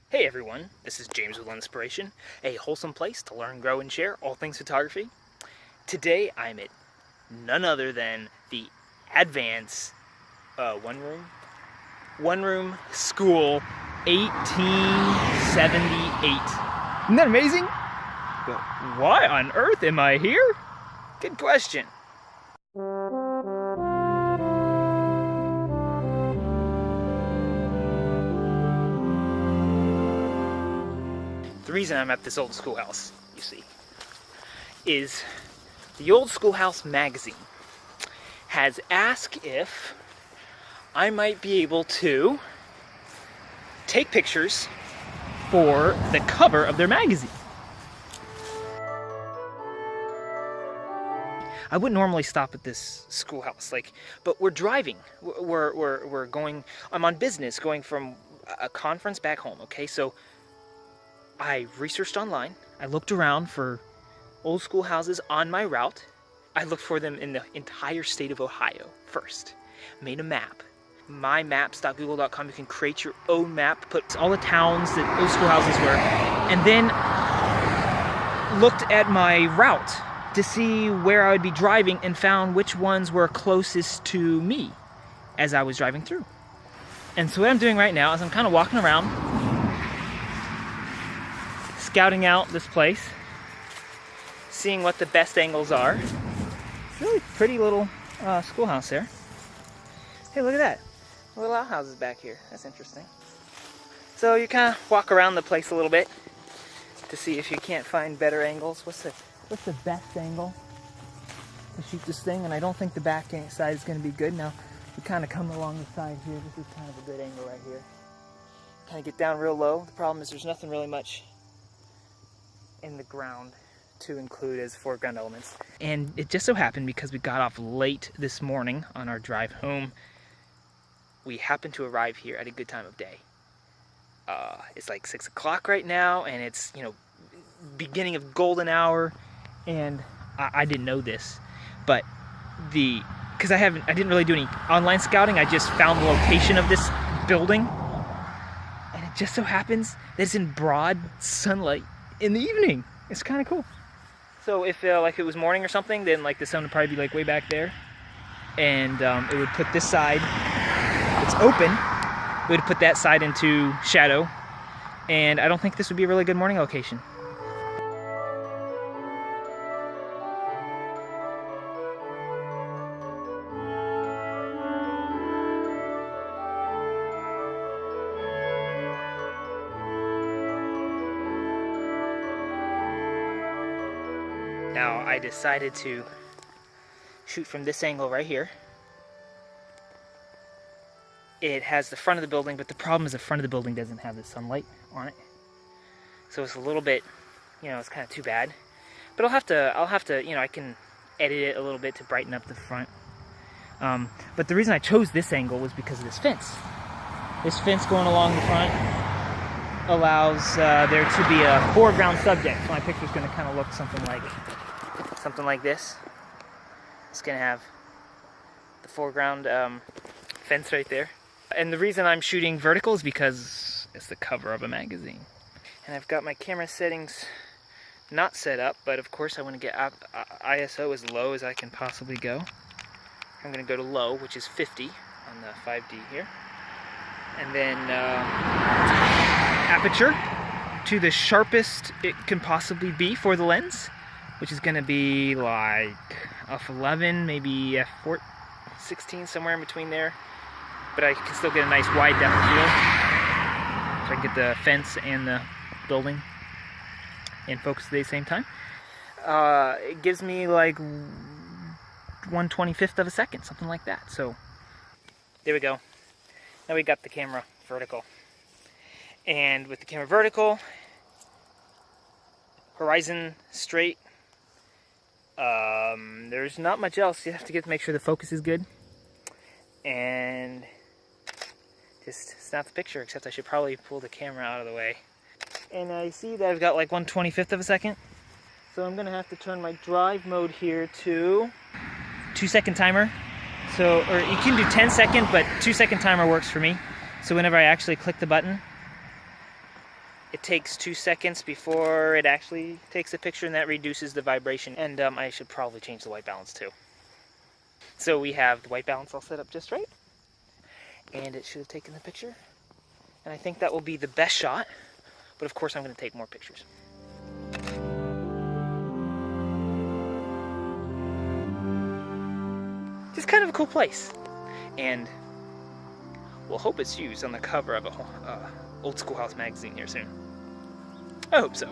Hey everyone, this is James with Lenspiration, a wholesome place to learn, grow, and share all things photography. Today I'm at none other than the Advance one room school 1878. Isn't that amazing? But why on earth am I here? Good question. The reason I'm at this old schoolhouse, you see, is the old schoolhouse magazine has asked if I might be able to take pictures for the cover of their magazine. I wouldn't normally stop at this schoolhouse, but we're driving. We're going. I'm on business, going from a conference back home. Okay, so I researched online. I looked around for old schoolhouses on my route. I looked for them in the entire state of Ohio first. Made a map. mymaps.google.com. You can create your own map, put all the towns that those schoolhouses were, and then looked at my route to see where I would be driving and found which ones were closest to me as I was driving through. And so what I'm doing right now is I'm kind of walking around, scouting out this place, seeing what the best angles are. It's a really pretty little schoolhouse there. Hey, look at that. Little outhouses back here. That's interesting. So you kind of walk around the place a little bit to see if you can't find better angles. What's the best angle to shoot this thing? And I don't think the back side is going to be good. Now, we kind of come along the side here. This is kind of a good angle right here. Kind of get down real low. The problem is there's nothing really much in the ground to include as foreground elements. And it just so happened, because we got off late this morning on our drive home, we happened to arrive here at a good time of day. It's like 6 o'clock right now, and it's, beginning of golden hour. And I didn't know this, but because I didn't really do any online scouting. I just found the location of this building, and it just so happens that it's in broad sunlight in the evening. It's kind of cool. So if it was morning or something, then the sun would probably be way back there, and it would put this side, it's open, it would put that side into shadow, and I don't think this would be a really good morning location. Now I decided to shoot from this angle right here. It has the front of the building, but the problem is the front of the building doesn't have the sunlight on it. So it's a little bit, it's kind of too bad. But I'll have to, I can edit it a little bit to brighten up the front. But the reason I chose this angle was because of this fence. This fence going along the front allows there to be a foreground subject. So my picture's going to kind of look something like this. It's going to have the foreground fence right there. And the reason I'm shooting vertical is because it's the cover of a magazine. And I've got my camera settings not set up, but of course I want to get ISO as low as I can possibly go. I'm going to go to low, which is 50 on the 5D here. And then aperture to the sharpest it can possibly be for the lens, which is going to be like f11, maybe f16, somewhere in between there. But I can still get a nice wide depth of field, so I can get the fence and the building in focus at the same time. It gives me 1/25 of a second, something like that. So there we go. Now we got the camera vertical. And with the camera vertical, horizon straight, there's not much else. You have to make sure the focus is good. And just snap the picture, except I should probably pull the camera out of the way. And I see that I've got 1/25 of a second. So I'm going to have to turn my drive mode here to 2-second timer. So, or you can do 10-second, but 2-second timer works for me. So whenever I actually click the button, it takes 2 seconds before it actually takes a picture, and that reduces the vibration. And I should probably change the white balance too. So we have the white balance all set up just right. And it should have taken the picture. And I think that will be the best shot. But of course I'm going to take more pictures. Just kind of a cool place. And we'll hope it's used on the cover of a old schoolhouse magazine here soon. I hope so.